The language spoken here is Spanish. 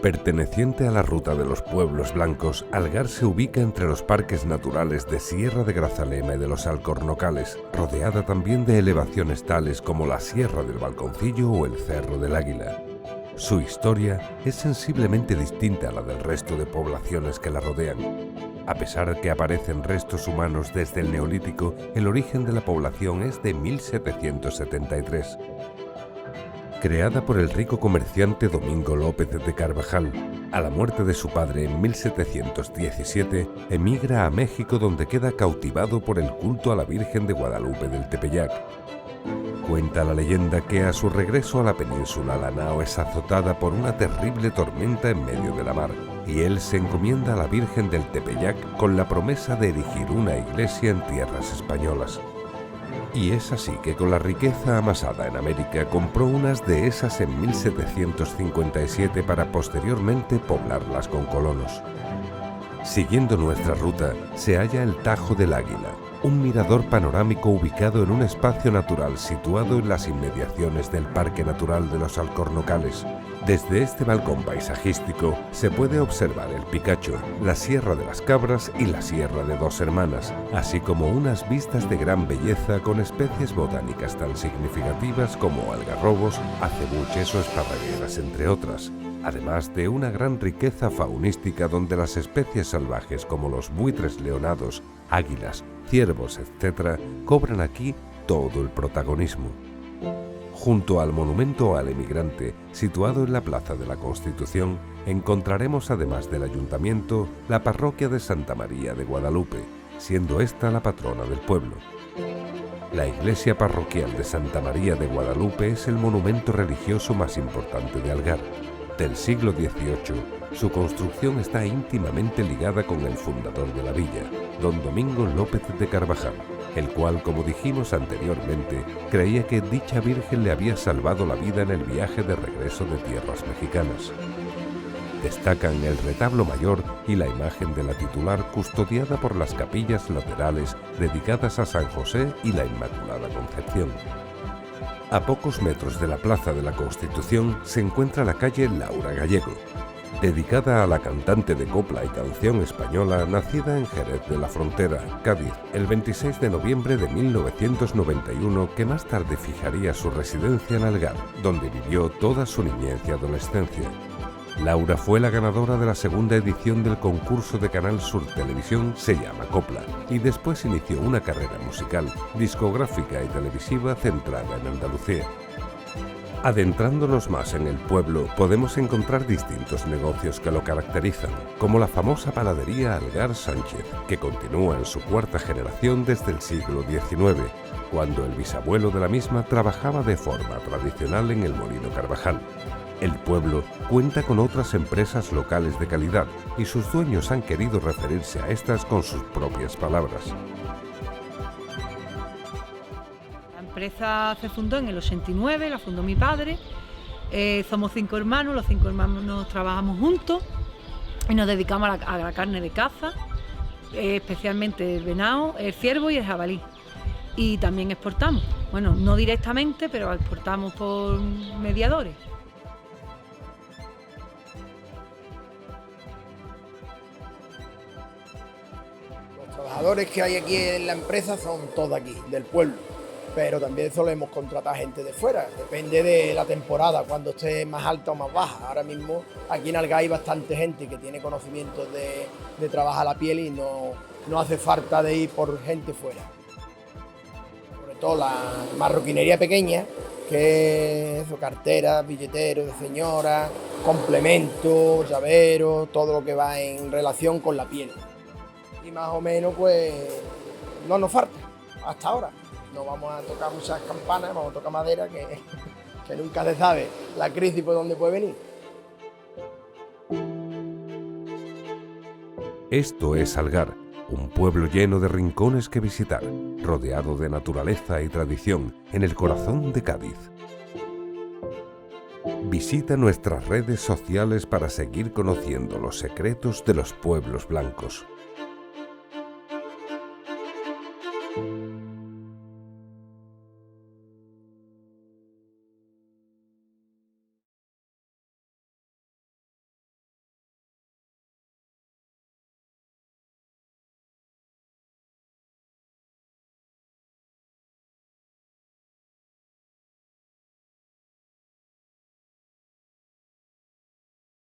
Perteneciente a la ruta de los pueblos blancos, Algar se ubica entre los parques naturales de Sierra de Grazalema y de los Alcornocales, rodeada también de elevaciones tales como la Sierra del Balconcillo o el Cerro del Águila. Su historia es sensiblemente distinta a la del resto de poblaciones que la rodean. A pesar de que aparecen restos humanos desde el Neolítico, el origen de la población es de 1773. Creada por el rico comerciante Domingo López de Carvajal, a la muerte de su padre en 1717, emigra a México, donde queda cautivado por el culto a la Virgen de Guadalupe del Tepeyac. Cuenta la leyenda que a su regreso a la península, la nao es azotada por una terrible tormenta en medio de la mar, y él se encomienda a la Virgen del Tepeyac con la promesa de erigir una iglesia en tierras españolas. Y es así que con la riqueza amasada en América compró unas de esas en 1757 para posteriormente poblarlas con colonos. Siguiendo nuestra ruta se halla el Tajo del Águila, un mirador panorámico ubicado en un espacio natural situado en las inmediaciones del Parque Natural de los Alcornocales. Desde este balcón paisajístico se puede observar el Picacho, la Sierra de las Cabras y la Sierra de Dos Hermanas, así como unas vistas de gran belleza con especies botánicas tan significativas como algarrobos, acebuches o esparragueras, entre otras, además de una gran riqueza faunística donde las especies salvajes como los buitres leonados, águilas, ciervos, etc., cobran aquí todo el protagonismo. Junto al monumento al emigrante, situado en la Plaza de la Constitución, encontraremos además del ayuntamiento la parroquia de Santa María de Guadalupe, siendo esta la patrona del pueblo. La iglesia parroquial de Santa María de Guadalupe es el monumento religioso más importante de Algar. Del siglo XVIII, su construcción está íntimamente ligada con el fundador de la villa, don Domingo López de Carvajal, el cual, como dijimos anteriormente, creía que dicha virgen le había salvado la vida en el viaje de regreso de tierras mexicanas. Destacan el retablo mayor y la imagen de la titular, custodiada por las capillas laterales dedicadas a San José y la Inmaculada Concepción. A pocos metros de la Plaza de la Constitución se encuentra la calle Laura Gallego, dedicada a la cantante de copla y canción española nacida en Jerez de la Frontera, Cádiz, el 26 de noviembre de 1991, que más tarde fijaría su residencia en Algar, donde vivió toda su niñez y adolescencia. Laura fue la ganadora de la segunda edición del concurso de Canal Sur Televisión Se llama Copla, y después inició una carrera musical, discográfica y televisiva centrada en Andalucía. Adentrándonos más en el pueblo, podemos encontrar distintos negocios que lo caracterizan, como la famosa panadería Algar Sánchez, que continúa en su cuarta generación desde el siglo XIX, cuando el bisabuelo de la misma trabajaba de forma tradicional en el Molino Carvajal. El pueblo cuenta con otras empresas locales de calidad y sus dueños han querido referirse a estas con sus propias palabras. La empresa se fundó en el 89, la fundó mi padre. Somos 5 hermanos, los 5 hermanos trabajamos juntos y nos dedicamos a la carne de caza, especialmente el venado, el ciervo y el jabalí. Y también exportamos, bueno, no directamente, pero exportamos por mediadores. Los trabajadores que hay aquí en la empresa son todos aquí, del pueblo, pero también solemos contratar gente de fuera, depende de la temporada, cuando esté más alta o más baja. Ahora mismo aquí en Algar hay bastante gente que tiene conocimientos de trabajar la piel y no hace falta de ir por gente fuera. Sobre todo la marroquinería pequeña, que es carteras, billeteros de señora, complementos, llaveros, todo lo que va en relación con la piel. Y más o menos pues no nos falta hasta ahora. No vamos a tocar muchas campanas, vamos a tocar madera, que nunca se sabe la crisis por dónde puede venir. Esto es Algar, un pueblo lleno de rincones que visitar, rodeado de naturaleza y tradición, en el corazón de Cádiz. Visita nuestras redes sociales para seguir conociendo los secretos de los pueblos blancos.